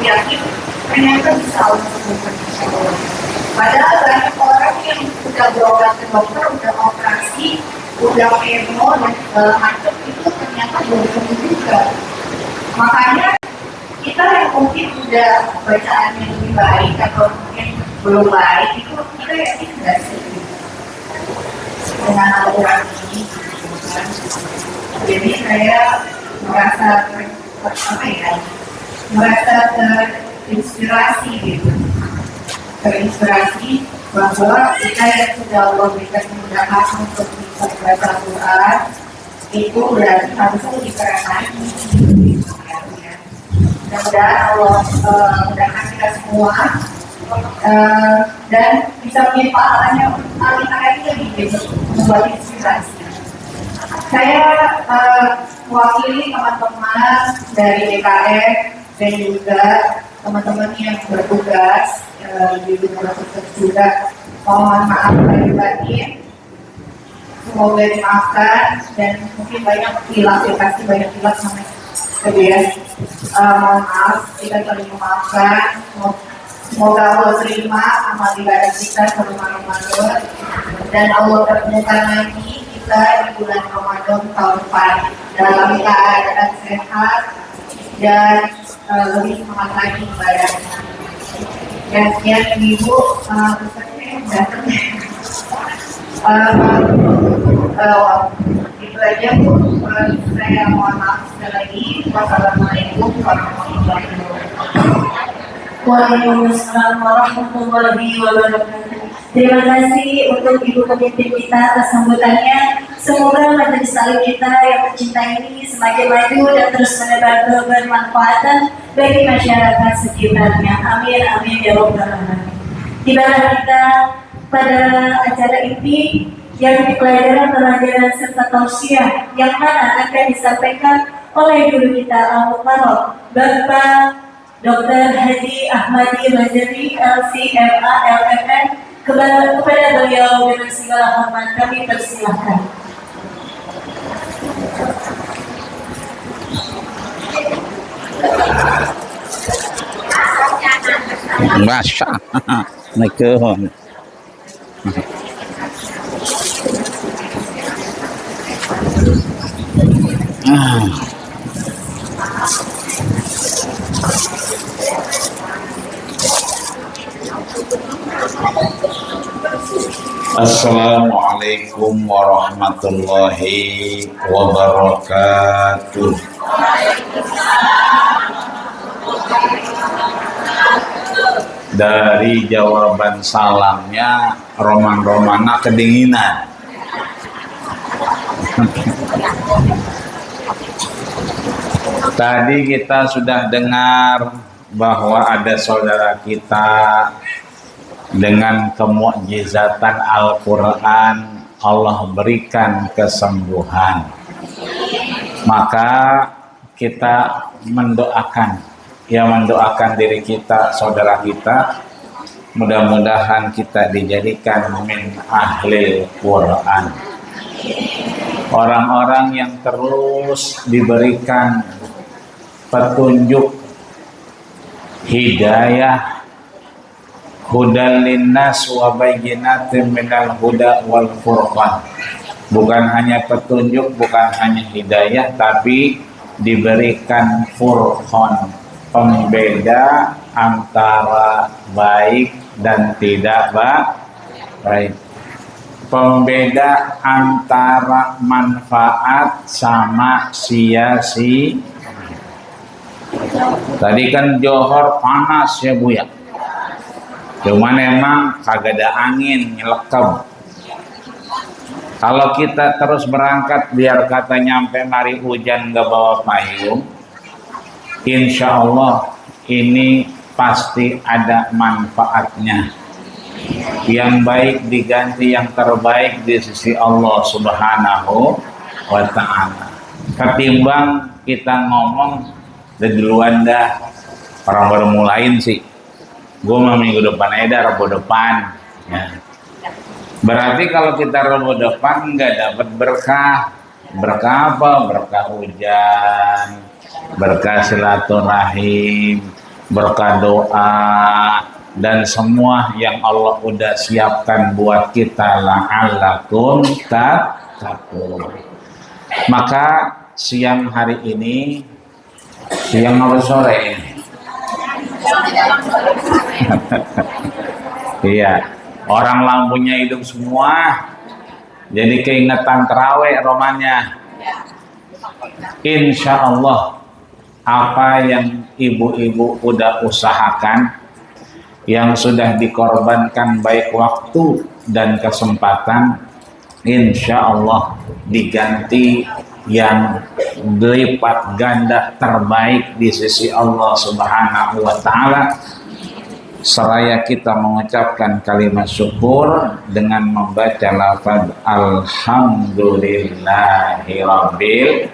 yakin ternyata bisa Allah sembuhkan insya Allah. Padahal banyak orang yang udah berobat ke dokter, udah operasi, udah kemo dan segala macam itu ternyata belum sembuh juga. Makanya kita yang mungkin udah bacaannya lebih baik atau mungkin belum baik itu kita yakin nggak sih dengan Al-Quran ini? Jadi saya merasa terinspirasi gitu, terinspirasi bahwa kita yang sudah Allah berikan kemudahan untuk bisa membaca Al-Quran itu berarti harusnya lebih keren lagi. Mudah-mudahan Allah mudahkan kita semua dan bisa menjadi pahalanya kita ini lebih membuat inspirasi. Saya mewakili teman-teman dari DKF dan juga teman-teman yang bertugas di universitas juga mohon maaf lahir batin, semoga dimaafkan dan mungkin banyak hilaf ya, pasti banyak hilaf sama kemudian mohon maaf, kita saling memaafkan. Semoga Allah terima amal ibadah kita selama Ramadan dan Allah pertemukan lagi kita di bulan Ramadan tahun depan dalam keadaan sehat dan lebih semangat lagi ibadahnya. Dan sekian Ibu, datang. Itu aja Bu. Saya mohon maaf sekali lagi. Wassalamualaikum warahmatullahi wabarakatuh. Waalaikumsalam warahmatullahi wabarakatuh. Terima kasih untuk Ibu Pemimpin kita atas sambutannya. Semoga majelis taklim kita yang tercinta ini semakin maju dan terus menebar kebermanfaatan bagi masyarakat sekitarnya. Amin amin ya rabbal alamin. Tibalah kita pada acara ini yang pelajaran serta tausiah yang mana akan disampaikan oleh guru kita Al-Mukarram Bapak Dr. Haji Ahmadi Rajari LCMA LMN. Kepada beliau dengan segala hormat kami persilahkan. Masya Mikrofon. Assalamualaikum warahmatullahi wabarakatuh. Dari jawaban salamnya roman-romana kedinginan. Tadi kita sudah dengar bahwa ada saudara kita dengan kemukjizatan Al-Quran Allah berikan kesembuhan. Maka kita mendoakan diri kita, saudara kita, mudah-mudahan kita dijadikan min ahli Quran, orang-orang yang terus diberikan petunjuk hidayah, hudan linnas wa bayyinatin minal huda wal furqan. Bukan hanya petunjuk, bukan hanya hidayah, tapi diberikan furqan, pembeda antara baik dan tidak baik, pembeda antara manfaat sama sia-sia. Tadi kan Johor panas ya Bu ya, cuman emang kagak ada angin, nyelekep. Kalau kita terus berangkat biar kata nyampe mari hujan gak bawa payung, insya Allah ini pasti ada manfaatnya. Yang baik diganti yang terbaik di sisi Allah Subhanahu wa ta'ala. Ketimbang kita ngomong duluan dah, orang baru mulain sih. Gue mah minggu depan aja, Rabu depan ya. Berarti kalau kita Rabu depan nggak dapat berkah. Berkah apa? Berkah hujan, berkah silaturahim, berkah doa dan semua yang Allah udah siapkan buat kita la'allakum tattaqun. Maka siang hari ini, siang atau sore ini? Iya, orang lampunya hidup semua, jadi keingetan terawih romannya. Insya Allah apa yang ibu-ibu udah usahakan, yang sudah dikorbankan baik waktu dan kesempatan, insya Allah diganti yang berlipat ganda terbaik di sisi Allah Subhanahu wa Ta'ala. Seraya kita mengucapkan kalimat syukur dengan membaca lafaz alhamdulillahirabbil alamin.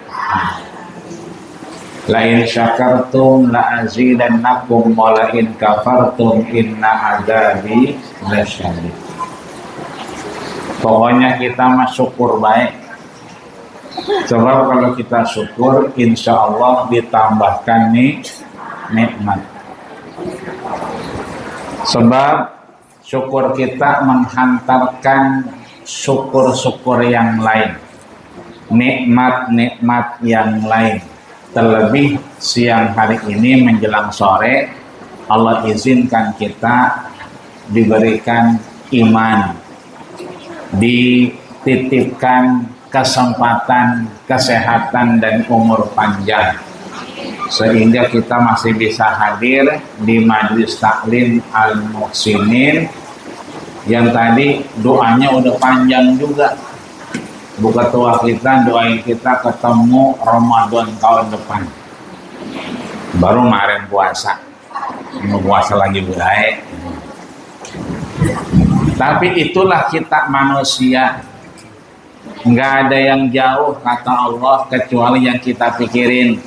La in syakartum la azidannakum wa la in kafartum inna adzabi lasyadid. Pokoknya kita mah syukur baik. Sebab kalau kita syukur, insya Allah ditambahkan nih nikmat. Sebab syukur kita menghantarkan syukur-syukur yang lain, nikmat-nikmat yang lain. Terlebih siang hari ini menjelang sore, Allah izinkan kita diberikan iman, dititipkan kesempatan, kesehatan dan umur panjang, sehingga kita masih bisa hadir di Majelis Taklim Al-Muhsinin yang tadi doanya udah panjang juga. Bu Ketua kita doain kita ketemu Ramadan tahun depan. Baru kemarin puasa, mau puasa lagi baik. Tapi itulah kita manusia. Nggak ada yang jauh kata Allah kecuali yang kita pikirin.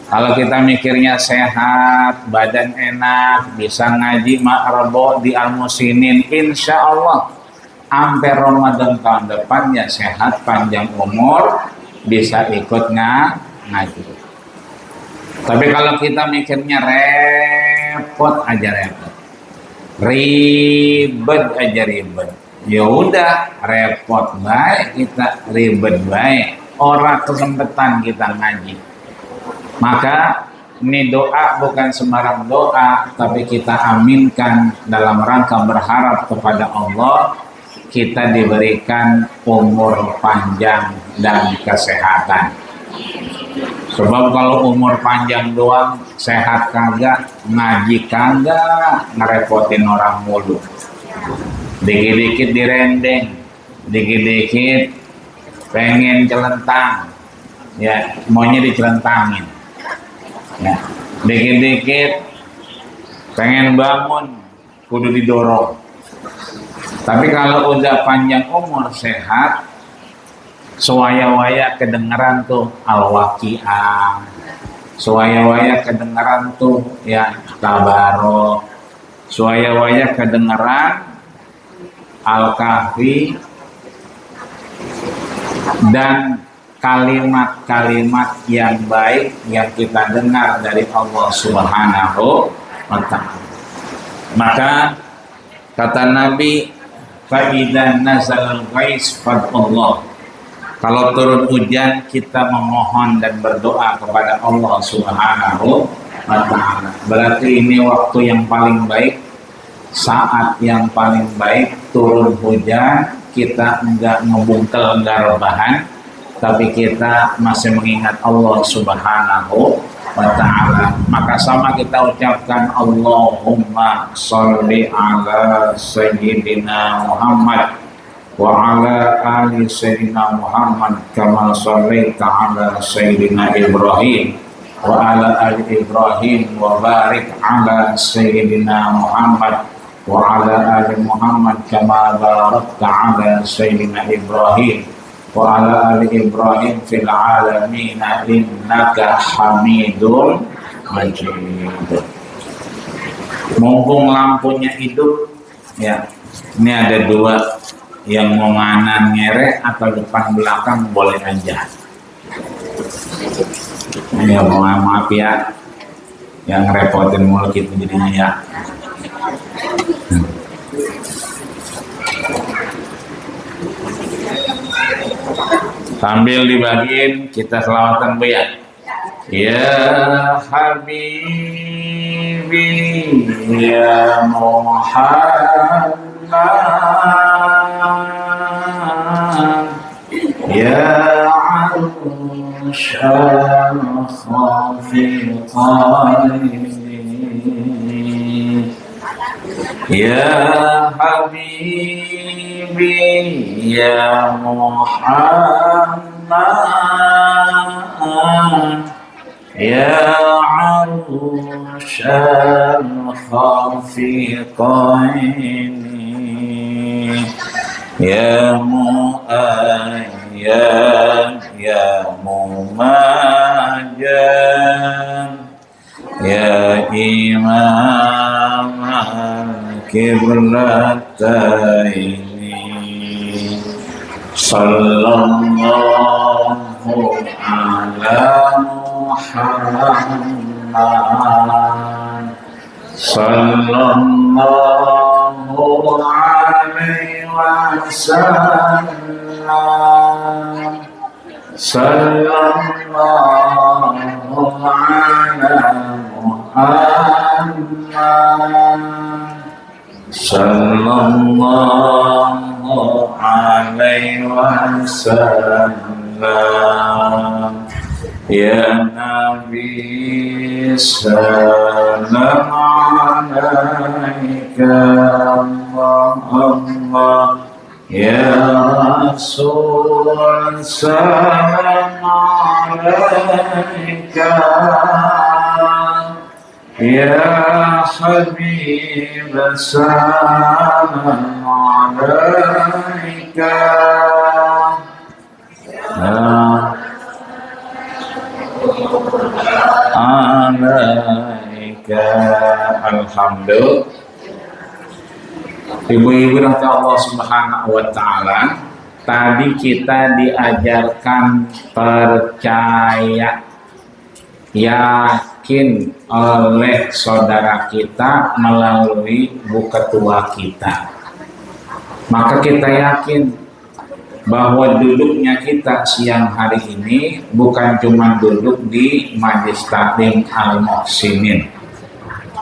Kalau kita mikirnya sehat, badan enak, bisa ngaji makrabo di Al-Muhsinin, insya Allah sampai Ramadan tahun depan ya sehat, panjang umur, bisa ikut ngaji. Tapi kalau kita mikirnya repot aja repot, ribet aja ribet, ya udah repot baik, kita ribet baik, orang kesempatan kita ngaji. Maka ini doa bukan sembarang doa, tapi kita aminkan dalam rangka berharap kepada Allah kita diberikan umur panjang dan kesehatan. Sebab kalau umur panjang doang, sehat kagak, ngaji kagak, ngerepotin orang mulu. Dikit-dikit direndeng, dikit-dikit pengen celentang, ya maunya dicelentangin. Ya, dikit-dikit pengen bangun, kudu didorong. Tapi kalau udah panjang umur sehat, sewaya-waya kedengeran tuh Al-Waqi'ah, sewaya-waya kedengeran tuh ya Tabarok, sewaya-waya kedengeran Al-Kahfi, dan kalimat-kalimat yang baik yang kita dengar dari Allah Subhanahu wa Ta'ala. Maka kata Nabi, fa'idhan nazalal ghais fad'ullah. Kalau turun hujan kita memohon dan berdoa kepada Allah Subhanahu wa Ta'ala. Berarti ini waktu yang paling baik, saat yang paling baik turun hujan. Kita enggak ngebungkel, enggak rebahan, tapi kita masih mengingat Allah Subhanahu wa Ta'ala. Maka sama kita ucapkan Allahumma sholli ala Sayyidina Muhammad wa ala ali Sayyidina Muhammad kama shollaita ala Sayyidina Ibrahim wa ala ali Ibrahim wa barik ala Sayyidina Muhammad wa ala ali Muhammad kama barakta ala Sayyidina Ibrahim wa ala ali Ibrahim fil alamin innaka Hamidum Majid. Mumpung lampunya hidup ya, ini ada dua yang mau nganan ngerek atau depan belakang boleh aja. Ya maaf ya, yang repotin mulu gitu jadinya ya. Sambil dibagiin kita selawatan Bu ya. Ya Habibi ya Muhammad ya Arsyal Khafiqaini ya Habibi ya Muhammad ya Arsyal Khafiqaini ya Mu'ayyan ya Mumajan ya Imam al-Qiblataini sallallahu ala Muhammad sallallahu alaihi wasallam sallallahu ala Muhammad sallallahu alaihi wasallam ya Nabi salam alaika Allah ya Rasul salam alaika ya Habib salam alaika alaika. Alhamdulillah. Ibu-ibu rahmat Allah Subhanahu wa taala, tadi kita diajarkan percaya, yakin oleh saudara kita melalui bu ketua kita. Maka kita yakin bahwa duduknya kita siang hari ini bukan cuma duduk di Majelis Taklim Al-Muhsinin,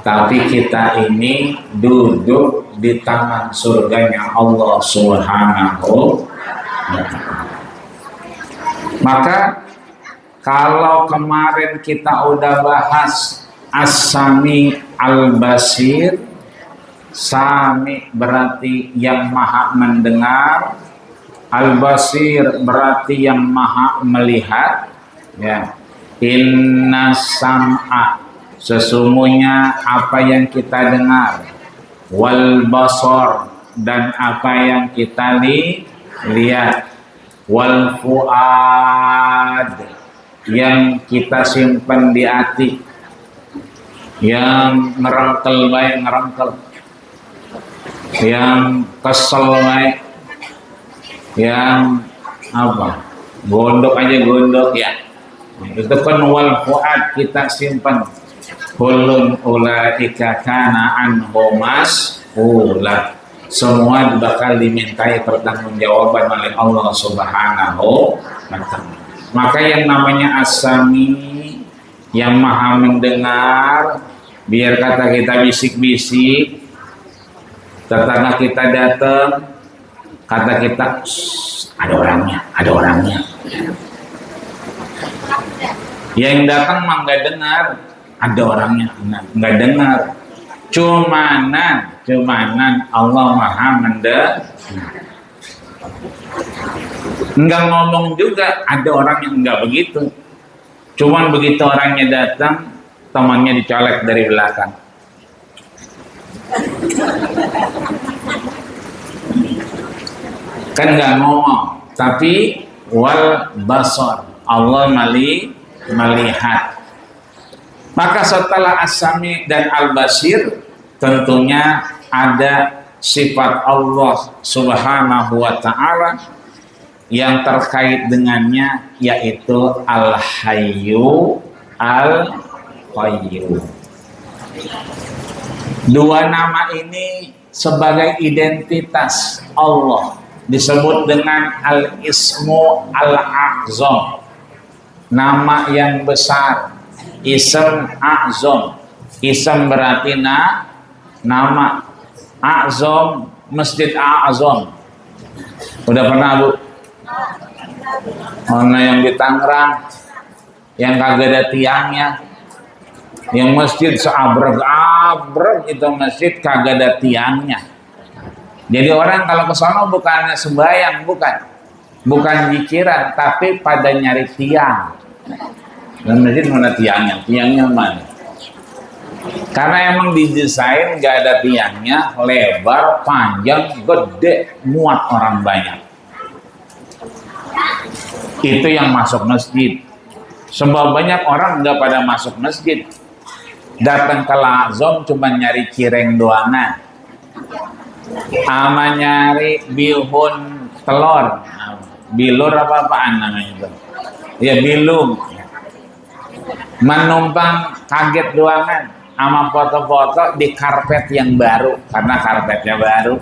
tapi kita ini duduk di taman surganya Allah Subhanahu wa ta'ala. Maka kalau kemarin kita udah bahas As-Sami Al-Basir, Sami berarti yang maha mendengar, Al-Basir berarti yang maha melihat, ya. Inna sam'a, sesungguhnya apa yang kita dengar, wal basar, dan apa yang kita lihat, wal fuad, yang kita simpan di hati, yang ngerengkel baik ngerengkel, yang kesel baik, yang apa gondok aja gondok ya, itu kan wal fuad kita simpan. Kulun ulaika kana anhu mas'ula, semua bakal dimintai pertanggungjawaban oleh Allah Subhanahu wa ta'ala. Maka yang namanya As-Sami, yang maha mendengar, biar kata kita bisik-bisik, tetangga kita datang, kata kita ada orangnya. Yang datang mah nggak dengar, ada orangnya nggak dengar. Cumanan Allah maha mendengar. Nggak ngomong juga, ada orang yang nggak begitu. Cuman begitu orangnya datang, temannya dicolek dari belakang. Kan nggak ngomong, tapi wal basar, Allah melihat. Maka setelah As-Sami dan Al-Basir, tentunya ada sifat Allah Subhanahu wa ta'ala yang terkait dengannya, yaitu Al-Hayyu Al-Qayyum. Dua nama ini sebagai identitas Allah disebut dengan Al-Ismu Al-A'zam, nama yang besar. Ism A'zam, ism berarti nama, A'zam Masjid A'zam. Udah pernah Bu? Mana yang di Tangerang yang kagak ada tiangnya, yang masjid seabrek-abrek, itu masjid kagak ada tiangnya. Jadi orang kalau ke sana bukannya sembahyang, bukan jikiran, tapi pada nyari tiang. Dan masjid mana tiangnya? Tiangnya mana? Karena emang didesain gak ada tiangnya, lebar, panjang, gede, muat orang banyak. Itu yang masuk masjid. Sebab banyak orang nggak pada masuk masjid, datang ke Al-A'zam cuma nyari cireng doangan, ama nyari bihun telur, bilur apa-apaan namanya itu, ya bilung, menumpang kaget doangan, ama foto-foto di karpet yang baru, karena karpetnya baru.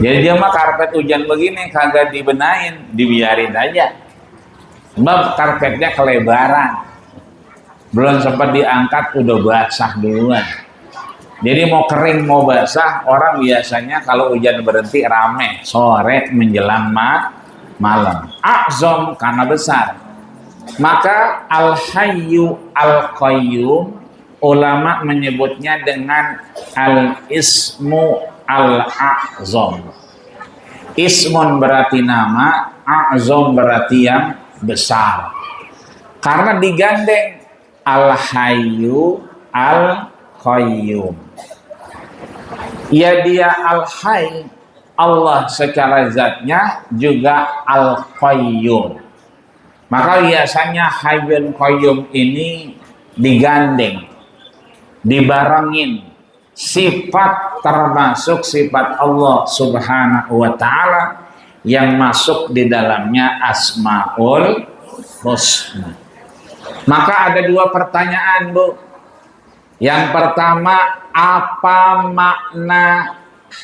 Jadi dia mah karpet hujan begini kagak dibenahin, dibiarin aja. Sebab karpetnya kelebaran, belum sempat diangkat udah basah duluan. Jadi mau kering mau basah, orang biasanya kalau hujan berhenti rame sore menjelang malam. A'zam karena besar. Maka Al-Hayyu Al-Qayyum, ulama menyebutnya dengan Al-Ismu Al-A'zam. Ismun berarti nama, A'zam berarti yang besar. Karena digandeng Al-Hayyu Al-Qayyum. Ya dia Al-Hayy, Allah secara zatnya juga Al-Qayyum. Maka biasanya Hayyun Qayyum ini digandeng, dibarengin. Sifat termasuk sifat Allah Subhanahu wa ta'ala yang masuk di dalamnya Asmaul Husna. Maka ada dua pertanyaan Bu. Yang pertama, apa makna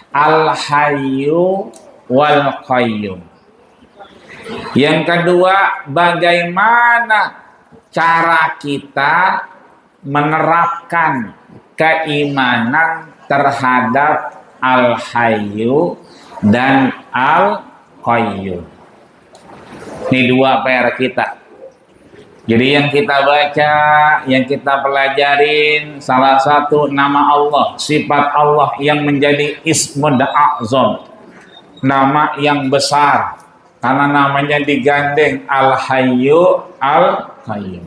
Al-Hayyu wal Qayyum? Yang kedua, bagaimana cara kita menerapkan keimanan terhadap Al-Hayyu dan Al-Qayyum? Ini dua PR kita. Jadi yang kita baca, yang kita pelajarin, salah satu nama Allah, sifat Allah yang menjadi Ismul A'zam, nama yang besar, karena namanya digandeng Al-Hayyu Al-Qayyum.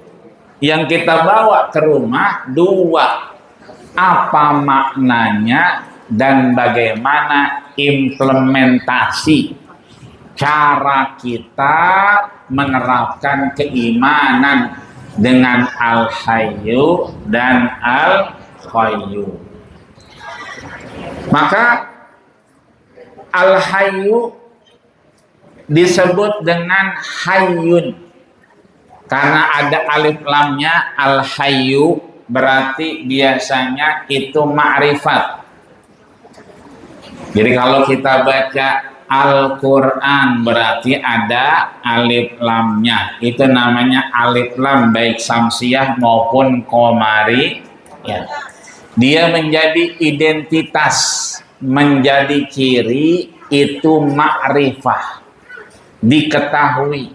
Yang kita bawa ke rumah dua, apa maknanya dan bagaimana implementasi cara kita menerapkan keimanan dengan Al-Hayyu dan Al-Qayyum. Maka Al-Hayyu disebut dengan Hayyun karena ada alif lamnya. Al-Hayyu berarti biasanya itu ma'rifat. Jadi kalau kita baca Al-Quran berarti ada alif lamnya. Itu namanya alif lam baik samsiah maupun komari. Ya. Dia menjadi identitas, menjadi ciri, itu ma'rifah, diketahui.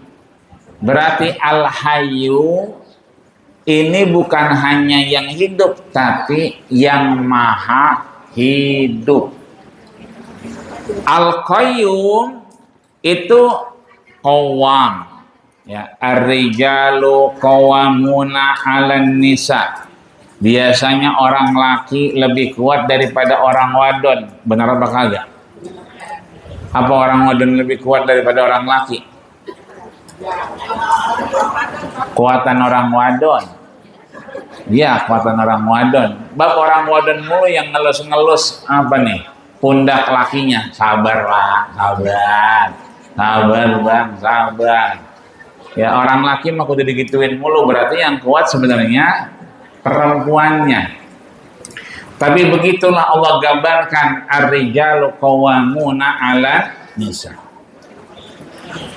Berarti Al-Hayyu ini bukan hanya yang hidup, tapi yang maha hidup. Al-Qayyum itu qawwam, ya, ar-rijalu qawwamuna 'alan nisa. Biasanya orang laki lebih kuat daripada orang wadon. Benar apa kagak? Apa orang wadon lebih kuat daripada orang laki? Kuatan orang wadon. Ya, kuatan orang wadon. Bab orang wadon mulu yang ngelus-ngelus apa nih? Pundak lakinya. Sabar Pak, sabar. Sabar Bang, sabar. Ya, orang laki mah kudu digituin mulu, berarti yang kuat sebenarnya perempuannya. Tapi begitulah Allah gambarkan ar-rijalu qawwamuna 'ala nisa.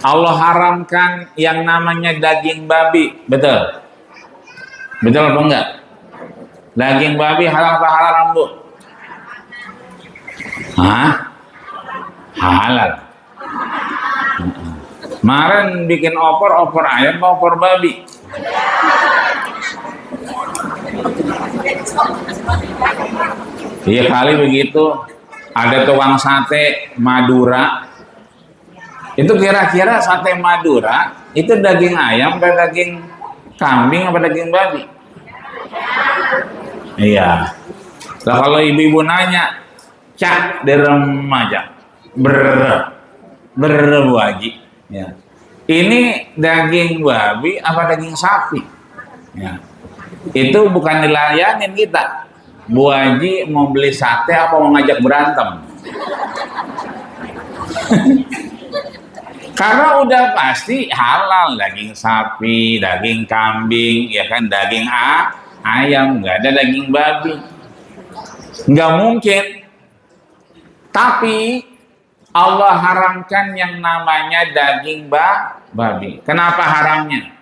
Allah haramkan yang namanya daging babi, betul? Betul apa enggak? Daging babi halal apa haram, Bu? Hah? Halal. Kemarin bikin opor ayam, opor babi. Iya kali begitu. Ada tukang sate Madura. Itu kira-kira sate Madura itu daging ayam atau daging kambing apa daging babi? Iya. Nah, kalau ibu-ibu nanya, cak di remaja, Bu Haji. Ya. Ini daging babi apa daging sapi? Ya. Itu bukan dilayanin kita. Bu Haji mau beli sate apa mau ngajak berantem? Karena udah pasti halal daging sapi, daging kambing, ya kan daging ayam, nggak ada daging babi, nggak mungkin. Tapi Allah haramkan yang namanya daging babi. Kenapa haramnya?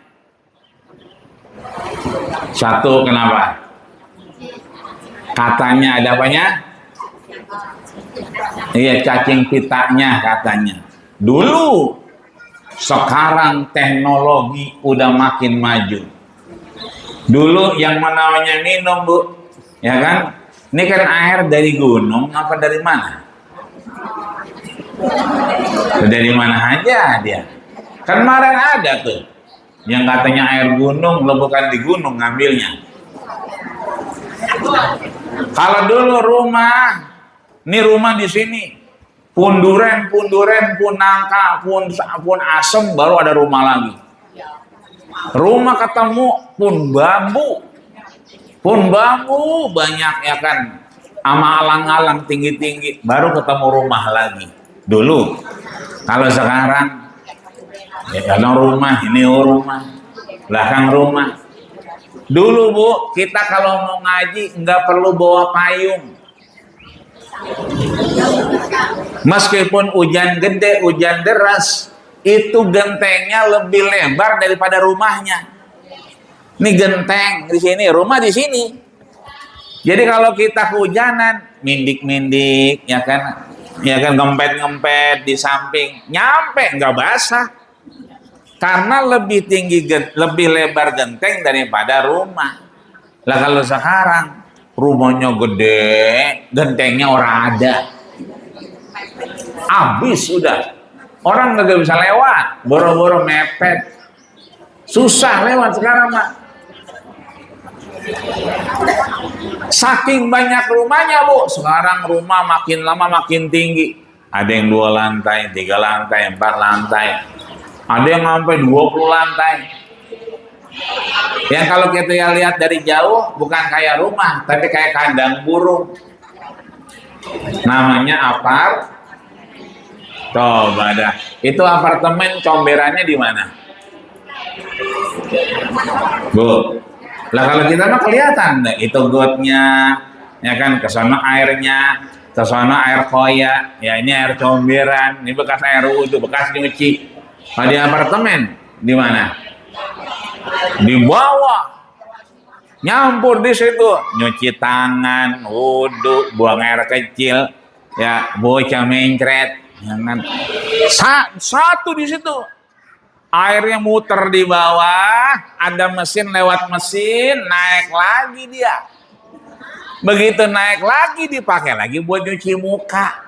Satu, kenapa? Katanya ada apanya? Iya, cacing pitanya katanya. Dulu, sekarang teknologi udah makin maju. Dulu yang namanya minum, Bu, ya kan? Ini kan air dari gunung apa dari mana? Dari mana aja dia? Kan kemarin ada tuh yang katanya air gunung, lo bukan di gunung ngambilnya. Kalau dulu rumah, ini rumah di sini, pun duren, pun nangka, pun asem, baru ada rumah lagi. Rumah ketemu pun bambu banyak ya kan, sama alang-alang tinggi-tinggi, baru ketemu rumah lagi. Dulu, kalau sekarang, ya kadang rumah, ini rumah, belakang rumah. Dulu, Bu, kita kalau mau ngaji nggak perlu bawa payung. Meskipun hujan gede, hujan deras, itu gentengnya lebih lebar daripada rumahnya. Ini genteng di sini, rumah di sini. Jadi kalau kita kehujanan, mindik-mindik, ya kan ngempet-ngempet di samping, nyampe nggak basah. Karena lebih tinggi, lebih lebar genteng daripada rumah. Lah kalau sekarang rumahnya gede, gentengnya orang ada, habis sudah. Orang nggak bisa lewat, boro-boro mepet, susah lewat sekarang, Mak. Saking banyak rumahnya, Bu, sekarang rumah makin lama makin tinggi. Ada yang 2 lantai, 3 lantai, 4 lantai. Ada yang sampai 20 lantai. Yang kalau kita lihat dari jauh bukan kayak rumah, tapi kayak kandang burung. Namanya coba dah. Itu apartemen comberannya di mana? Bu. Lah kalau kita mah kelihatan, itu gotnya, ya kan, ke sana airnya, ke sana air koya, ya ini air comberan, ini bekas air wudhu, bekas nyuci. Di apartemen di mana? Di bawah, nyampur di situ, nyuci tangan, wudhu, buang air kecil, ya bocah mencret, jangan satu di situ, airnya muter di bawah, ada mesin, lewat mesin naik lagi dia. Begitu naik lagi dipakai lagi buat nyuci muka.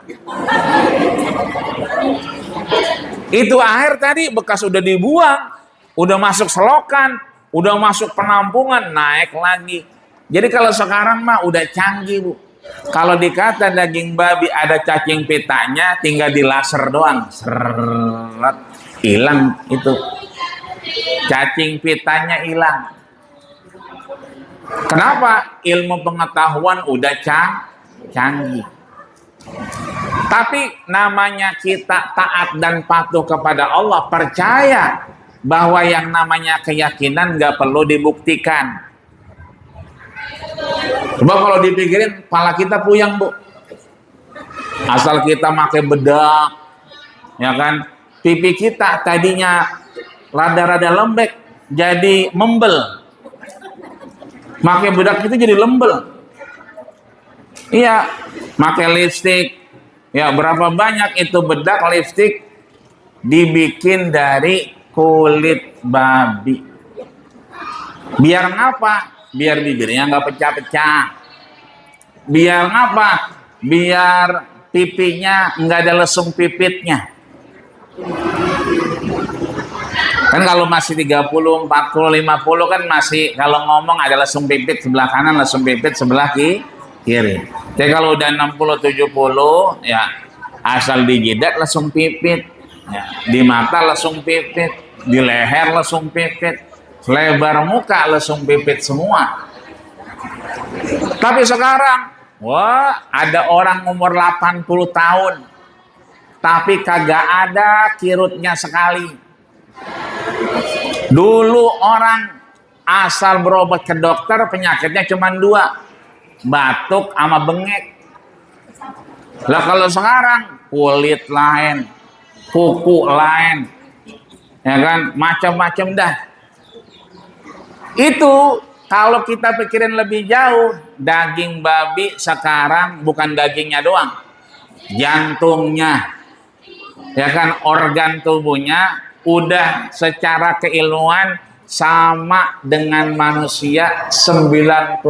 Itu air tadi bekas udah dibuang, udah masuk selokan, udah masuk penampungan, naik lagi. Jadi kalau sekarang mah udah canggih, Bu. Kalau dikata daging babi ada cacing pitanya, tinggal di laser doang, seret, hilang itu. Cacing pitanya hilang. Kenapa? Ilmu pengetahuan udah canggih. Tapi namanya kita taat dan patuh kepada Allah, percaya bahwa yang namanya keyakinan nggak perlu dibuktikan. Coba kalau dipikirin, kepala kita puyang, Bu. Asal kita pakai bedak, ya kan? Pipi kita tadinya rada-rada lembek, jadi membel. Pakai bedak itu jadi lembel. Iya, pakai lipstik. Ya, berapa banyak itu bedak lipstik dibikin dari kulit babi. Biar ngapa? Biar bibirnya nggak pecah-pecah. Biar ngapa? Biar pipinya nggak ada lesung pipitnya. Kan kalau masih 30, 40, 50 kan masih kalau ngomong ada lesung pipit sebelah kanan, lesung pipit sebelah kiri. Tapi kalau udah 60, 70 ya asal di jidat lesung pipit, ya, di mata lesung pipit, di leher lesung pipit, lebar muka lesung pipit semua. Tapi sekarang, wah, ada orang umur 80 tahun tapi kagak ada kirutnya sekali. Dulu orang asal berobat ke dokter penyakitnya cuma 2, batuk sama bengek. Lah kalau sekarang kulit lain, kuku lain, ya kan, macam-macam dah. Itu kalau kita pikirin lebih jauh, daging babi sekarang bukan dagingnya doang, jantungnya, ya kan, organ tubuhnya udah secara keilmuan sama dengan manusia 98%.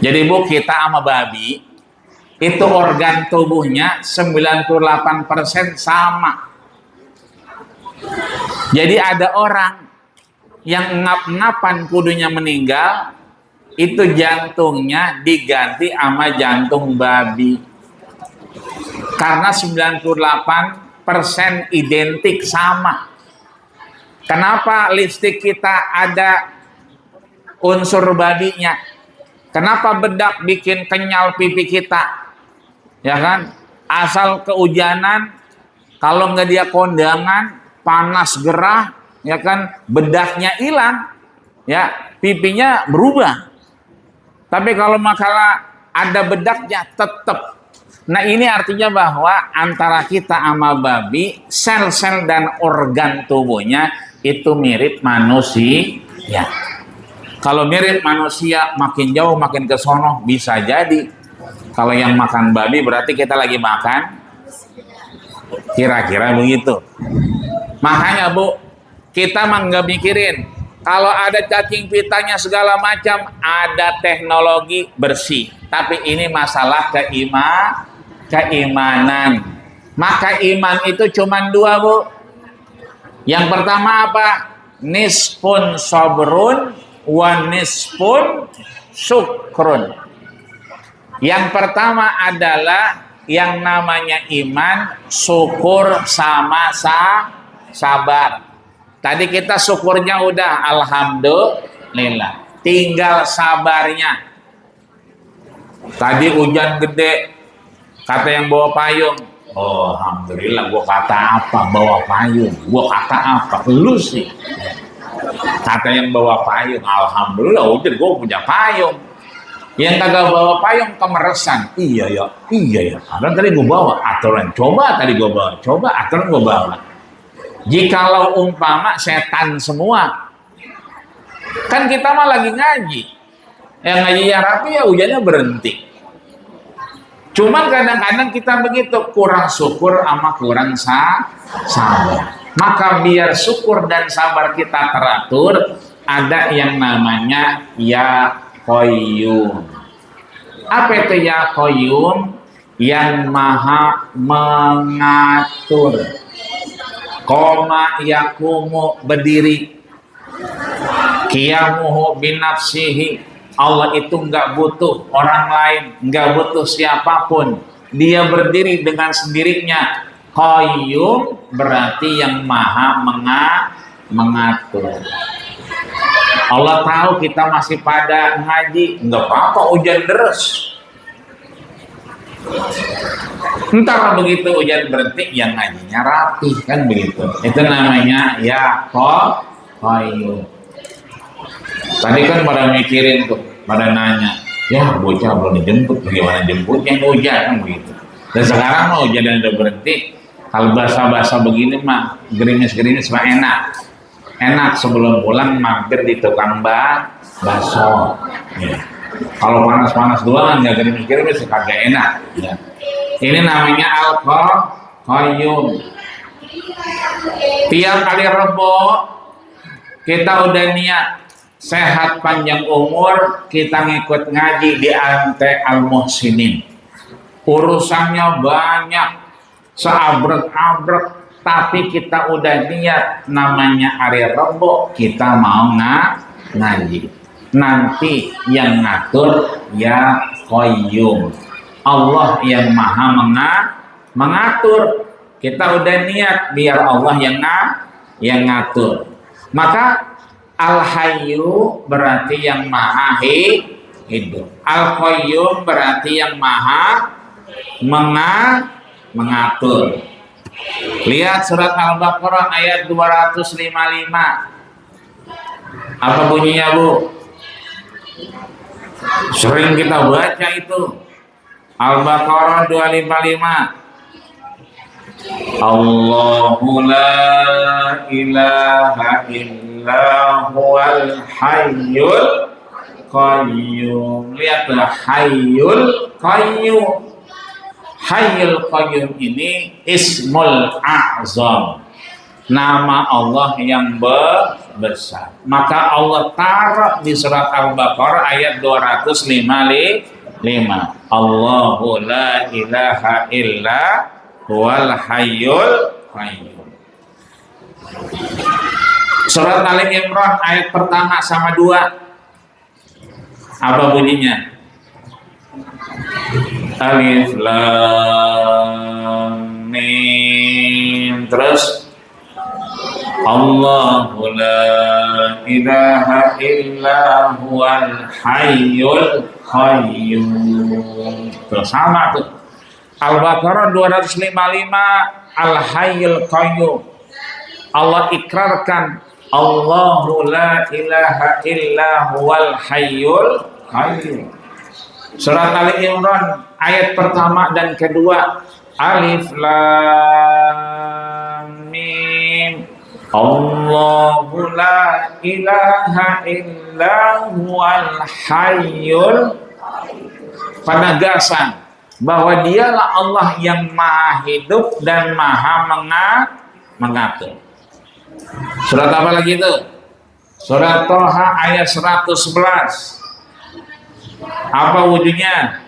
Jadi Bu, kita sama babi itu organ tubuhnya 98% sama. Jadi ada orang yang ngap-ngapan kudunya meninggal, itu jantungnya diganti sama jantung babi. Karena 98% identik sama. Kenapa lipstik kita ada unsur babinya? Kenapa bedak bikin kenyal pipi kita? Ya kan? Asal kehujanan, kalau nggak dia kondangan, panas gerah, ya kan, bedaknya hilang, ya, pipinya berubah. Tapi kalau makalah ada bedaknya tetap. Nah, ini artinya bahwa antara kita sama babi, sel-sel dan organ tubuhnya itu mirip manusia. Ya. Kalau mirip manusia, makin jauh makin ke sono bisa jadi. Kalau yang makan babi berarti kita lagi makan. Kira-kira begitu. Makanya Bu, kita mah nggak mikirin. Kalau ada cacing pitanya segala macam, ada teknologi bersih. Tapi ini masalah keimanan. Maka iman itu cuma 2 Bu. Yang pertama apa? Nisfun sabrun wa nisfun syukrun. Yang pertama adalah yang namanya iman, syukur sama sabar. Tadi kita syukurnya udah alhamdulillah, tinggal sabarnya. Tadi hujan gede, kata yang bawa payung, oh alhamdulillah. Gua kata apa? Bawa payung. Gua kata apa? Lu sih. Kata yang bawa payung, alhamdulillah hujan, gua punya payung. Yang kagak bawa payung kemeresan. Iya ya. Karena tadi gua bawa aturan. Coba tadi gua bawa. Coba aturan gua bawa. Jikalau umpama setan semua, kan kita mah lagi ngaji. Yang ngaji ya rapi ya hujannya berhenti. Cuman kadang-kadang kita begitu, kurang syukur sama kurang sabar. Maka biar syukur dan sabar kita teratur, ada yang namanya ya Qayyum. Apa itu ya Qayyum? Yang maha mengatur. Qoma yakumu, berdiri. Qiyamuhu binafsihi, Allah itu nggak butuh orang lain, nggak butuh siapapun. Dia berdiri dengan sendirinya. Qayyum berarti yang maha mengatur. Allah tahu kita masih pada ngaji, nggak apa-apa hujan deras. Entar begitu hujan berhenti, yang ngajinya rapi, kan begitu. Itu namanya ya Qayyum. Tadi kan pada mikirin tuh, pada nanya, ya bocah belum dijemput, bagaimana jemputnya hujan kan begitu. Dan sekarang mau hujan udah berhenti. Kalau basah-basah begini mah gerimis-gerimis mah enak sebelum pulang mampir di tukang bakso. Ya. Kalau panas-panas doang nggak gerimis-gerimis kagak enak. Ya. Ini namanya al-qayyum. Tiap kali Rebo kita udah niat sehat panjang umur, kita ngikut ngaji di Ante Al-Muhsinin. Urusannya banyak, seabrek-abrek, tapi kita udah niat namanya hari Rebo kita mau ngaji. Nanti yang ngatur ya Qayyum. Allah yang maha mengatur. Kita udah niat biar Allah yang ngatur. Maka Al-Hayyu berarti yang maha hidup. Al-Qayyum berarti yang maha mengatur. Lihat surat Al-Baqarah ayat 255. Apa bunyinya, Bu? Sering kita baca itu. Al-Baqarah 255. Allahu la ilaha illa huwal hayyul qayyum. Lihat tuh, hayyul qayyum. Hayyul qayyum ini ismul a'zam, nama Allah yang besar. Maka Allah taruh di surat Al-Baqarah ayat 255. Allahu la ilaha illa huwal hayyul qayyum. Surat Ali Imran ayat pertama sama 2. Apa bunyinya? Alif lam mim. Terus Allahu la ilaha illa huwal hayyul qayyum. Terus sama tuh. Al-Baqarah 255, Al-Hayyul Qayyum. Allah ikrarkan Allahu la ilaha illa huwal hayyul qayyum. Surat Ali Imran ayat pertama dan kedua, Alif lam mim. Allahu la ilaha illa huwal hayyul. Penegasan bahwa dialah Allah yang maha hidup dan maha mengatur. Surat apa lagi itu? Surat Toha ayat 111. Apa wujudnya?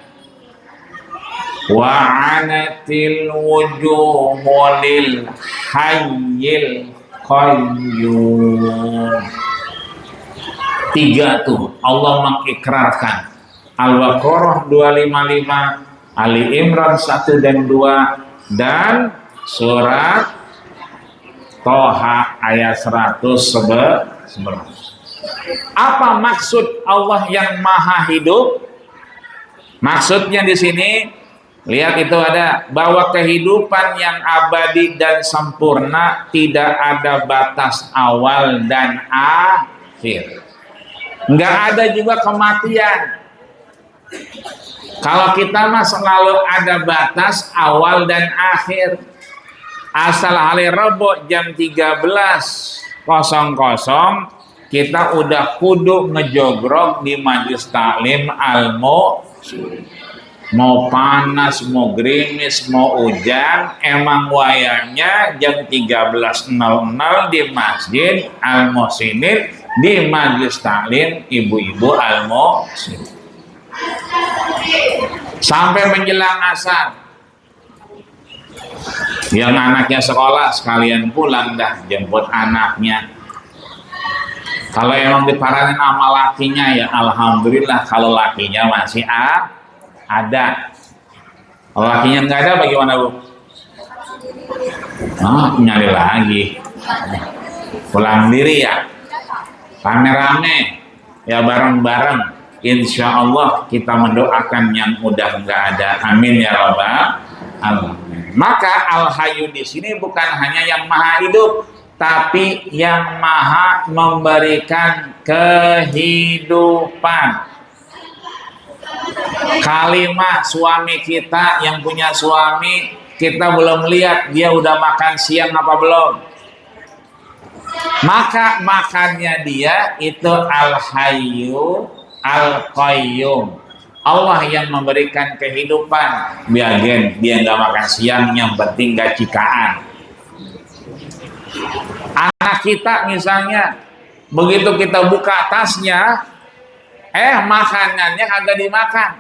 Wa'anatil wujuhu lil hayyil qayyum. 3 tuh Allah mengikrarkan. Al-Baqarah 255, Ali Imran 1 dan 2, dan surat Toha ayat 111. Apa maksud Allah yang maha hidup? Maksudnya di sini, lihat itu ada bahwa kehidupan yang abadi dan sempurna tidak ada batas awal dan akhir. Enggak ada juga kematian. Kalau kita mah selalu ada batas awal dan akhir. Asal hari Rebo jam 13.00 kita udah kudu ngejogrok di majelis taklim Al-Muhsinin. Mau panas, mau gerimis, mau hujan, emang wayangnya jam 13.00 di Masjid Al-Muhsinin, di majelis taklim ibu-ibu Al-Muhsinin. Sampai menjelang asar. Yang anaknya sekolah sekalian pulang dah jemput anaknya. Kalau emang diparanin sama lakinya ya alhamdulillah, kalau lakinya masih ada. Kalau lakinya nggak ada bagaimana, Bu? Nyari lagi. Pulang diri ya. Rame-rame ya, bareng-bareng. Insya Allah kita mendoakan yang udah nggak ada. Amin ya rabbal alamin. Maka Al-Hayyu di sini bukan hanya yang maha hidup, tapi yang maha memberikan kehidupan. Kalimat suami kita yang punya suami, kita belum lihat dia udah makan siang apa belum. Maka makannya dia itu Al-Hayyu Al-Qayyum. Allah yang memberikan kehidupan. Biarin dia nggak makan siang, yang penting gak cikaan. Anak kita misalnya, begitu kita buka tasnya, makanannya kagak dimakan.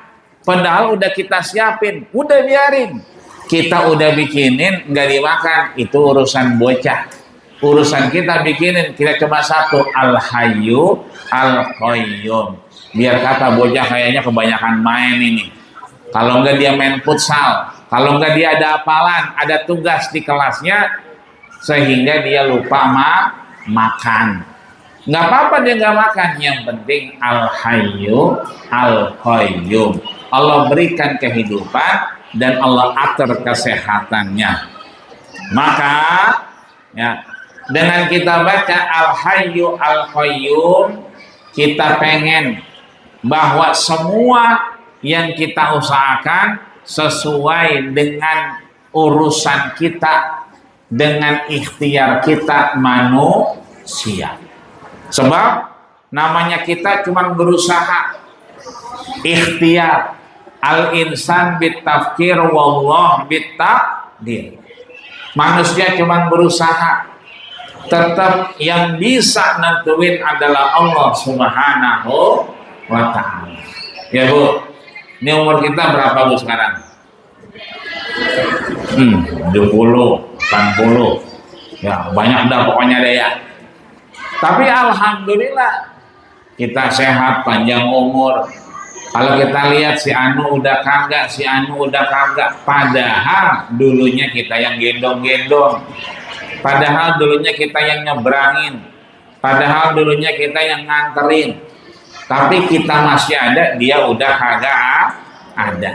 Padahal udah kita siapin, udah biarin. Kita udah bikinin, nggak dimakan. Itu urusan bocah. Urusan kita bikinin, kita cuma satu, Al-Hayyu Al-Qayyum. Biar kata bocah kayaknya kebanyakan main ini. Kalau enggak dia main futsal, kalau enggak dia ada hafalan, ada tugas di kelasnya, sehingga dia lupa makan. Nggak apa-apa dia nggak makan, yang penting Al-Hayyu Al-Qayyum. Allah berikan kehidupan dan Allah atur kesehatannya. Maka ya, dengan kita baca Al-Hayyu Al-Qayyum, kita pengen bahwa semua yang kita usahakan sesuai dengan urusan kita, dengan ikhtiar kita manusia. Sebab namanya kita cuma berusaha, ikhtiar. Al-insan bitafkir wallah bitakdir. Manusia cuma berusaha. Tetap yang bisa nentuin adalah Allah Subhanahu wa ta'ala. Ya Bu, ini umur kita berapa Bu sekarang? 70, 80. Ya, banyak dah pokoknya deh ya. Tapi alhamdulillah kita sehat, panjang umur. Kalau kita lihat si Anu udah kagak, si Anu udah kagak. Padahal dulunya kita yang gendong-gendong. Padahal dulunya kita yang nyebrangin. Padahal dulunya kita yang nganterin. Tapi kita masih ada, dia udah kagak ada.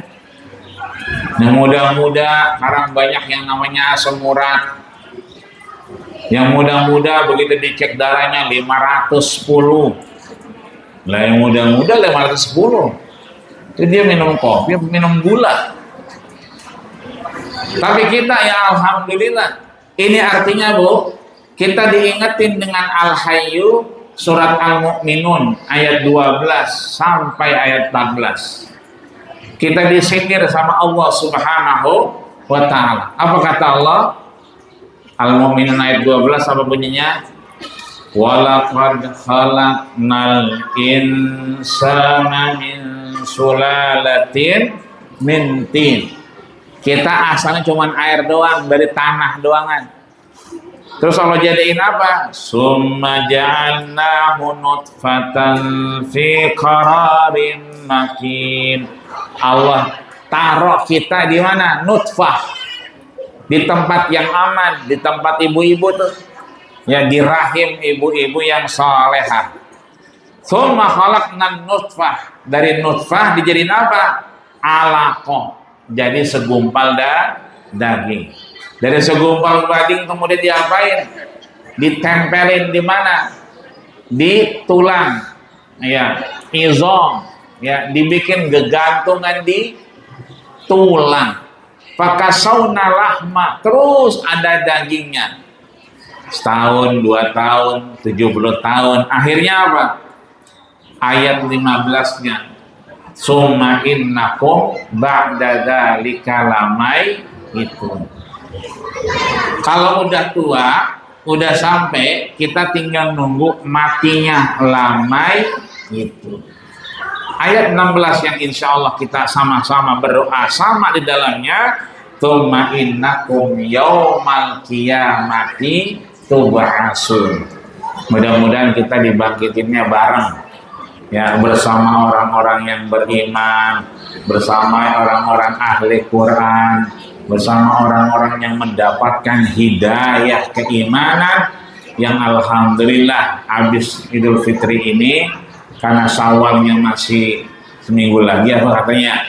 Yang muda-muda, sekarang banyak yang namanya asam urat. Yang muda-muda begitu dicek darahnya 510. Lah yang muda-muda 510. Itu dia minum kopi, minum gula. Tapi kita ya alhamdulillah. Ini artinya Bu, kita diingetin dengan Al-Hayyu surat Al-Mu'minun ayat 12 sampai ayat 14. Kita disindir sama Allah Subhanahu wa ta'ala. Apa kata Allah? Al-Mu'minun ayat 12 apa bunyinya? Walaqad khalaqnal insana min sulalatin min tin. Kita asalnya cuma air doang, dari tanah doangan. Terus Allah jadiin apa? Summa ja'alnahu nutfatan fi qararin makin. Allah taruh kita di mana? Nutfah. Di tempat yang aman, di tempat ibu-ibu tuh. Ya, di rahim ibu-ibu yang salehah. Summa khalaqnan nutfah. Dari nutfah dijadiin apa? Alaqah. Jadi segumpal daging. Dari segumpal daging kemudian diapain? Ditempelin di mana? Di tulang. Ya, izom. Ya, dibikin gegantungan di tulang. Fakasawna lahma. Terus ada dagingnya. Setahun, 2 tahun, 70 tahun. Akhirnya apa? Ayat 15-nya. Summa innakum ba'da dzalika lamai itu. Kalau udah tua, udah sampai, kita tinggal nunggu matinya lamai itu. Ayat 16 yang insya Allah kita sama-sama berdoa sama di dalamnya. Tsumma innakum yaumal qiyamati tub'atsun. Mudah-mudahan kita dibangkitinnya bareng. Ya, bersama orang-orang yang beriman, bersama orang-orang ahli Quran, bersama orang-orang yang mendapatkan hidayah keimanan, yang alhamdulillah habis Idul Fitri ini karena Syawalnya masih seminggu lagi apa katanya,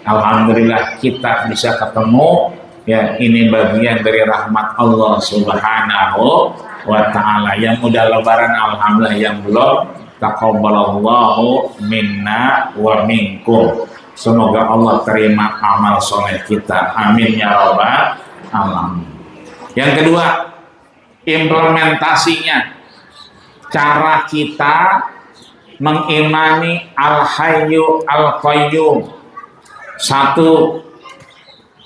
alhamdulillah kita bisa ketemu Ya, ini bagian dari rahmat Allah Subhanahu wa ta'ala. Yang udah lebaran alhamdulillah, yang belum taqabbalallahu minna wa minkum. Semoga Allah terima amal soleh kita. Amin ya rabbal alamin. Yang kedua, implementasinya. Cara kita mengimani Al-Hayyu Al-Qayyum. Satu,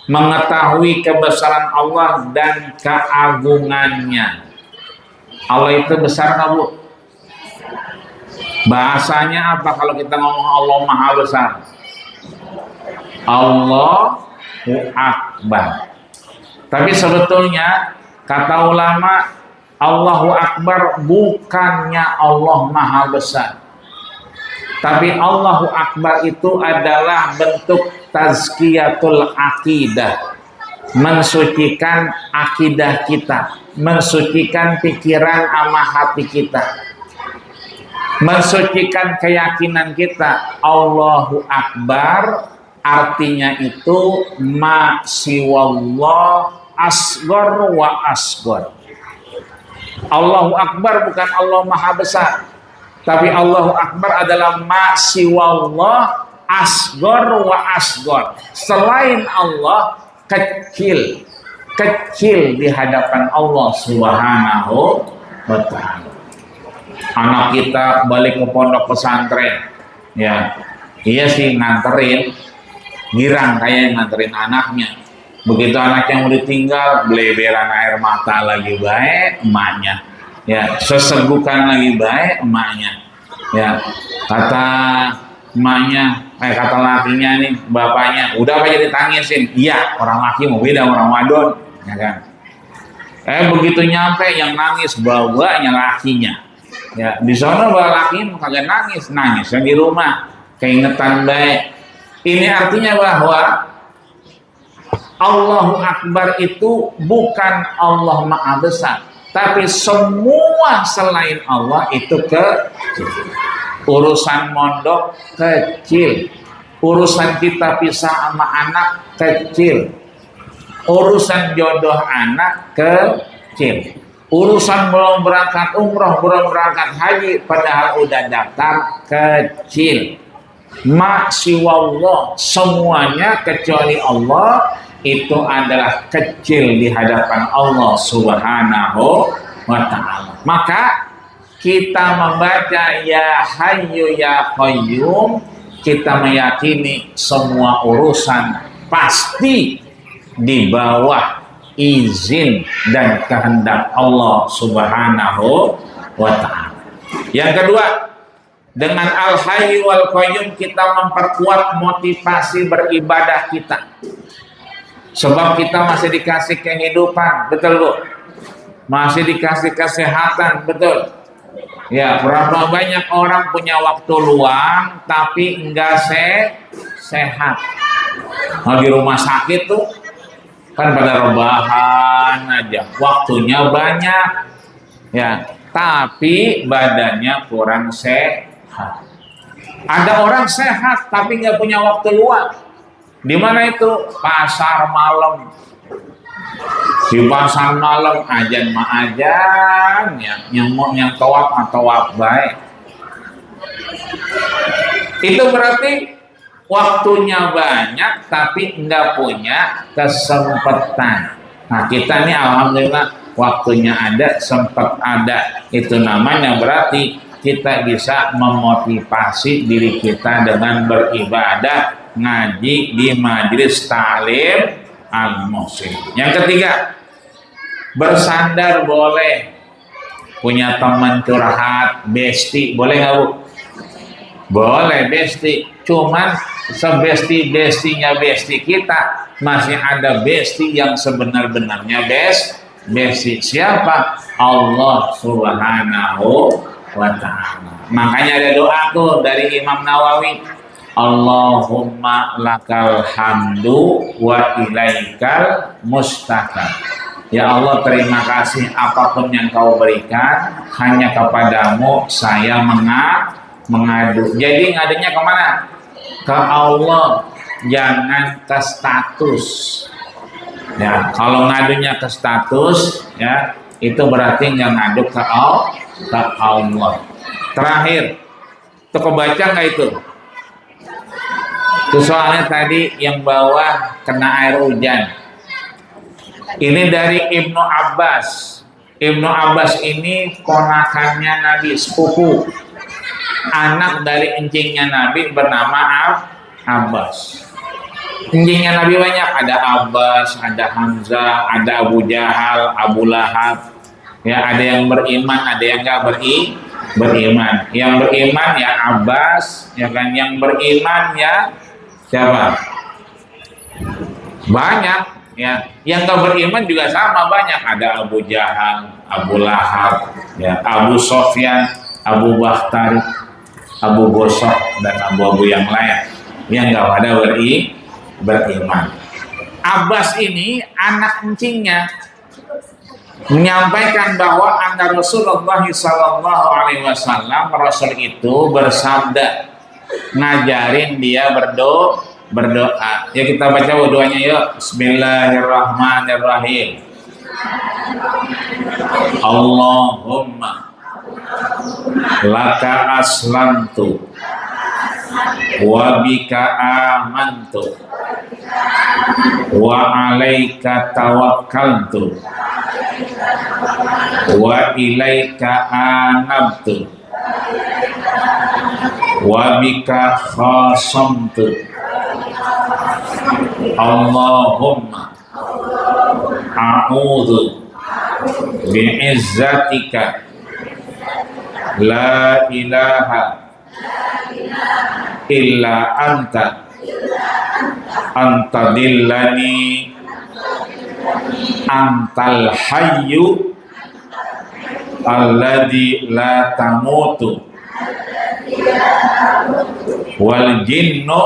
mengetahui kebesaran Allah dan keagungannya. Allah itu besar nggak, Bu? Bahasanya apa kalau kita ngomong Allah Maha Besar? Allahu Akbar. Tapi sebetulnya kata ulama, Allahu Akbar bukannya Allah Maha Besar. Tapi Allahu Akbar itu adalah bentuk tazkiyatul akidah. Mensucikan akidah kita. Mensucikan pikiran sama hati kita. Mensucikan keyakinan kita. Allahu Akbar artinya itu ma siwallah asgor wa asgor. Allahu Akbar bukan Allah Maha Besar, tapi Allahu Akbar adalah ma siwallah asgor wa asgor. Selain Allah kecil, kecil di hadapan Allah Subhanahu wa ta'ala. Anak kita balik ke pondok pesantren, ya, iya sih nganterin, girang kayak nganterin anaknya. Begitu anaknya mau ditinggal, beleberan air mata lagi baik emaknya, ya, sesegukan lagi baik emaknya, ya, kata emaknya, kata lakinya nih, bapaknya, udah apa jadi tangisin? Iya, orang laki mau beda orang wadon, ya kan? Begitu nyampe yang nangis bawanya lakinya, ya, di sana bawa lakinya kagak nangis, nangisnya di rumah, keingetan baik. Ini artinya bahwa Allahu Akbar itu bukan Allah Maha Besar, tapi semua selain Allah itu kecil. Urusan mondok kecil, urusan kita pisah sama anak kecil, urusan jodoh anak kecil, urusan belum berangkat umroh, belum berangkat haji padahal udah daftar kecil. Ma siwallah, semuanya kecuali Allah itu adalah kecil di hadapan Allah Subhanahu wa ta'ala. Maka kita membaca ya Hayyu ya Qayyum, kita meyakini semua urusan pasti di bawah izin dan kehendak Allah Subhanahu wa ta'ala. Yang kedua, dengan Al-Hayyu wal Qayyum kita memperkuat motivasi beribadah kita. Sebab kita masih dikasih kehidupan, betul Bu? Masih dikasih kesehatan, betul? Ya, berapa banyak orang punya waktu luang tapi enggak sehat. Nah, di rumah sakit tuh kan pada rebahan aja, waktunya banyak, ya, tapi badannya kurang sehat. Ada orang sehat tapi nggak punya waktu luang. Di mana itu? Pasar malam. Di pasar malam ajan ma ajan, yang tawaf baik. Itu berarti waktunya banyak tapi nggak punya kesempatan. Nah kita nih alhamdulillah waktunya ada, sempat ada. Itu namanya berarti kita bisa memotivasi diri kita dengan beribadah, ngaji di majelis ta'lim al-muslim. Yang ketiga, bersandar boleh. Punya teman curhat, besti, boleh nggak Bu? Boleh besti. Cuman sebesti-bestinya besti kita, masih ada besti yang sebenar-benarnya besti. Siapa? Allah Subhanahu wa ta'ala. Makanya ada doa tuh dari Imam Nawawi, Allahumma lakal hamdu wa ilaikal mustaqam. Ya Allah, terima kasih apapun yang kau berikan, hanya kepadamu saya mengadu. Jadi ngadunya kemana? Ke Allah, jangan ke status. Ya, kalau ngadunya ke status, ya itu berarti nggak ngadu ke Allah. Terakhir, itu kebaca nggak itu? Itu soalnya tadi yang bawah kena air hujan. Ini dari Ibnu Abbas. Ibnu Abbas ini ponakannya Nabi, sepupu. Anak dari encingnya Nabi bernama Abbas. Encingnya Nabi banyak, ada Abbas, ada Hamzah, ada Abu Jahal, Abu Lahab. Ya, ada yang beriman, ada yang nggak beriman. Yang beriman ya Abbas, ya kan? Yang beriman ya siapa? Banyak, ya. Yang nggak beriman juga sama banyak. Ada Abu Jahal, Abu Lahab, ya, Abu Sofyan, Abu Bakhtari, Abu Gosok, dan abu-abu yang lain yang nggak pada beriman. Abbas ini anak encingnya menyampaikan bahwa anda Rasulullah SAW, Rasul itu bersabda, ngajarin dia berdoa. Ya kita baca doanya yuk. Bismillahirrahmanirrahim. Allahumma laka aslamtu wa bika amantu wa alaika tawakkaltu wa ilaika anabtu wa bika khasamtu. Allahumma a'udzu bi'izzatika la ilaha illa anta antadillani antal hayyu alladzi la tamutu wal jinnu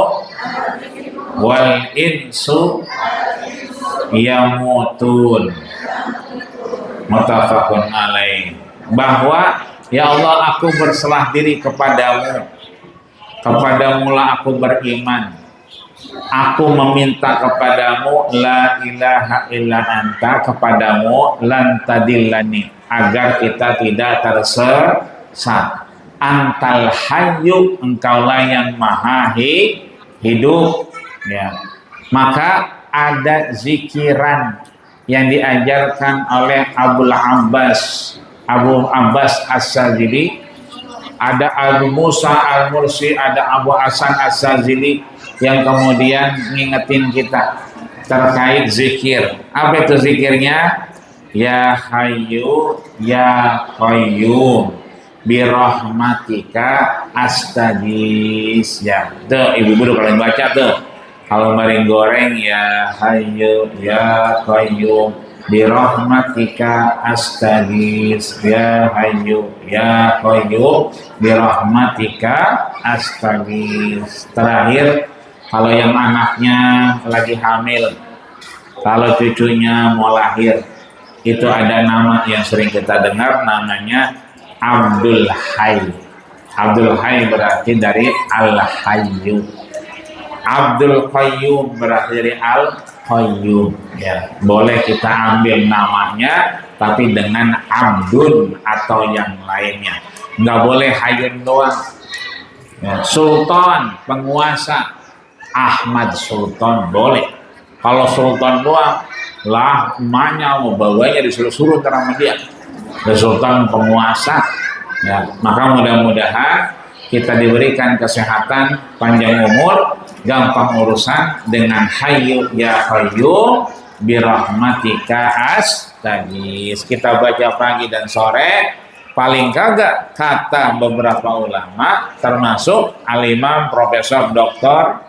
wal insu yamutun. Muttafaqun alaih. Bahwa ya Allah, aku berserah diri kepadamu, kepadamulah aku beriman, aku meminta kepadamu la ilaha illa anta, kepadamu lan tadillani, agar kita tidak tersesat. Antal hayyu, engkaulah yang maha hidup, ya. Maka ada zikiran yang diajarkan oleh Abu Abbas As-Sazili, ada Abu Musa Al-Mursi, ada Abu Hasan As-Sazili yang kemudian ngingetin kita terkait zikir. Apa itu zikirnya? Ya Hayyu Ya Qayyum birahmatika astaghis. Ya, tuh ibu-ibu kalian baca tuh. Kalau maring goreng ya Hayyu Ya Qayyum birahmatika astaghis, ya Hayyu Ya Qayyum birahmatika astaghis. Terakhir, kalau yang anaknya lagi hamil, kalau cucunya mau lahir, itu ada nama yang sering kita dengar, namanya Abdul Hayy. Abdul Hayy berarti dari Al-Hayyu. Abdul Qayyum berarti dari Al-Qayyum, ya. Boleh kita ambil namanya tapi dengan Abdun atau yang lainnya, nggak boleh Hayyun doang, ya. Sultan, penguasa, Ahmad Sultan boleh. Kalau Sultan doang lah, emaknya mau bawanya disuruh-suruh terang dia, Sultan penguasa, ya. Maka mudah-mudahan kita diberikan kesehatan, panjang umur, gampang urusan dengan Hayyu Ya Qayyum birahmatika astaghis. Kita baca pagi dan sore, paling kagak kata beberapa ulama termasuk Al-Imam Profesor Dr.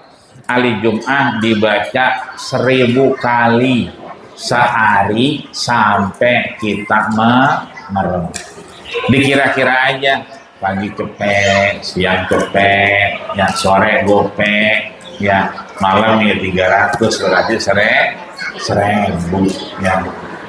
Ali Jum'ah dibaca 1000 kali sehari sampai kita merem. Dikira-kira aja, pagi cepet, siang cepet, ya sore gopek, ya malam ya 300, berarti 1000, ya.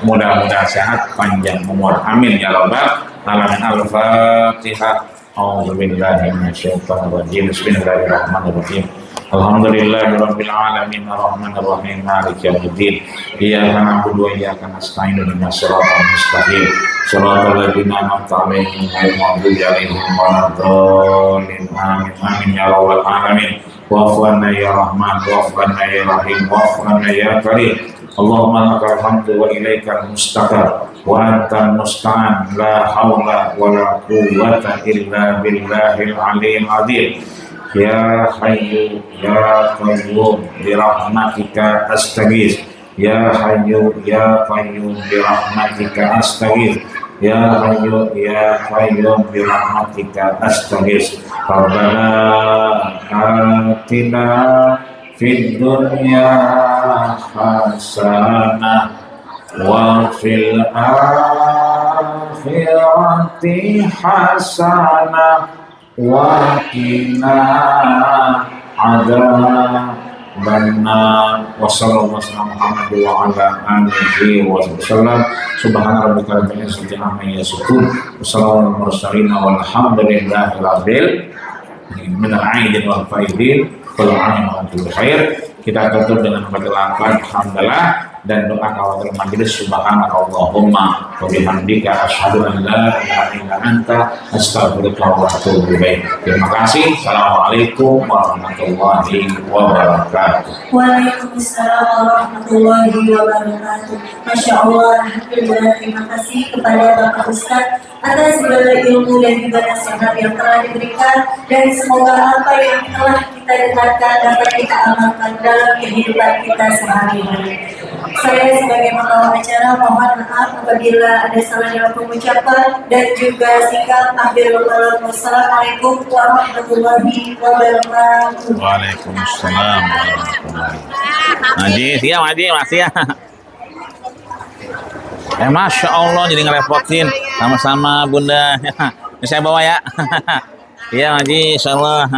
Mudah-mudahan sehat, panjang umur, amin ya rabbal alamin. Al-Fatihah. A'udzubillahi minasyaitonir rajim. Bismillahirrahmanirrahim. Alhamdulillahirabbil alamin arrahmanir rahim maliki yaumiddin. Iyyaka na'budu wa iyyaka nasta'in ihdinas siratal mustaqim. Shiratal ladzina an'amta 'alaihim ghairil maghdubi 'alaihim waladdallin. Amin. Amin ya rabbal alamin. Wa'fu 'anna ya Rahman, wa'fu 'anna ya Rahim, wa'fu 'anna ya Karim. Allahumma lakal hamdu wa ilaikal mustaqar wa antal musta'an, la haula wa la quwwata illa billahil aliyyil azim. Ya Hayyu ya Qayyum bi rahmatika astaghits. Ya Hayyu ya Qayyum bi rahmatika astaghits. Ya Hayyu ya Qayyum bi rahmatika astaghits. Rabbana atina fid dunya hasanah wa fil akhirati hasanah wa qina adzabannar. Wa sallallahu alaihi Muhammad wa ala alihi wa sallam. Subhana rabbika rabbil izzati amma yasifun. Wassalamu mursalin walhamdulillahi rabbil minal aidin wal faidin. Qul a'udzu khair. Kita tutup dengan membaca alhamdulillah dan doa kawatir majelis. Subhanakallahumma wa bihamdika asyhadu an la ilaha illa anta astaghfiruka wa atubu ilaik. Terima kasih. Assalamualaikum warahmatullahi wabarakatuh. Waalaikumsalam warahmatullahi wabarakatuh. Masya Allah, alhamdulillah, terima kasih kepada Bapak Ustadz atas segala ilmu dan juga nasihat yang telah diberikan, dan semoga apa yang telah kita dengarkan dapat kita amalkan dalam kehidupan kita sehari-hari. Saya sebagai pembawa acara mohon maaf apabila ada salah dalam pengucapan dan juga sikap. Akhirul kalam. Wassalamualaikum warahmatullahi wabarakatuh. Waalaikumsalam warahmatullahi wabarakatuh. Haji, siap Haji, masih ya. Masya Allah, jadi ngerepotin. Sama-sama Bunda. Ini saya bawa ya. Iya Haji, insya Allah.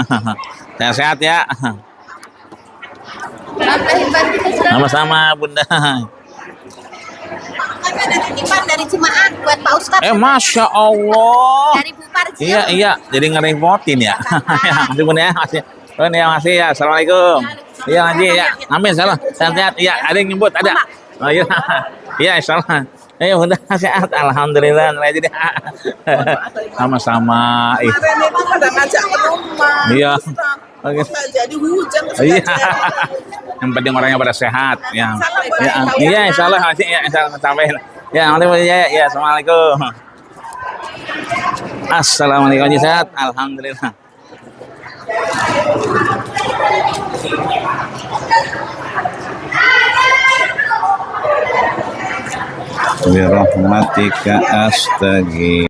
Sehat-sehat ya. Sama-sama Bunda. Kami ada titipan dari Cimaat buat Pak Ustadz. Masya Allah. Dari Bupar Cimaat. Iya, iya. Jadi ngerepotin ya. Masih Bunda ya. Masih. Bunda ya, masih ya. Assalamualaikum. Iya Haji ya. Amin, salam. Sehat-sehat. Iya, ada yang nyebut, ada. Oh iya. Iya, insya Allah. Ayo Bunda, sehat. Alhamdulillah. Jadi sama-sama. Kemarin itu pada ngajak ke rumah. Iya. Oke. Jadi hujan. Iya. Yang penting orangnya pada sehat. Ya. Ya, iya, insya Allah. Ya, insya Allah sampai. Ya, ya, assalamualaikum. Assalamualaikum. Sehat. Alhamdulillah. Birahmatika astaghi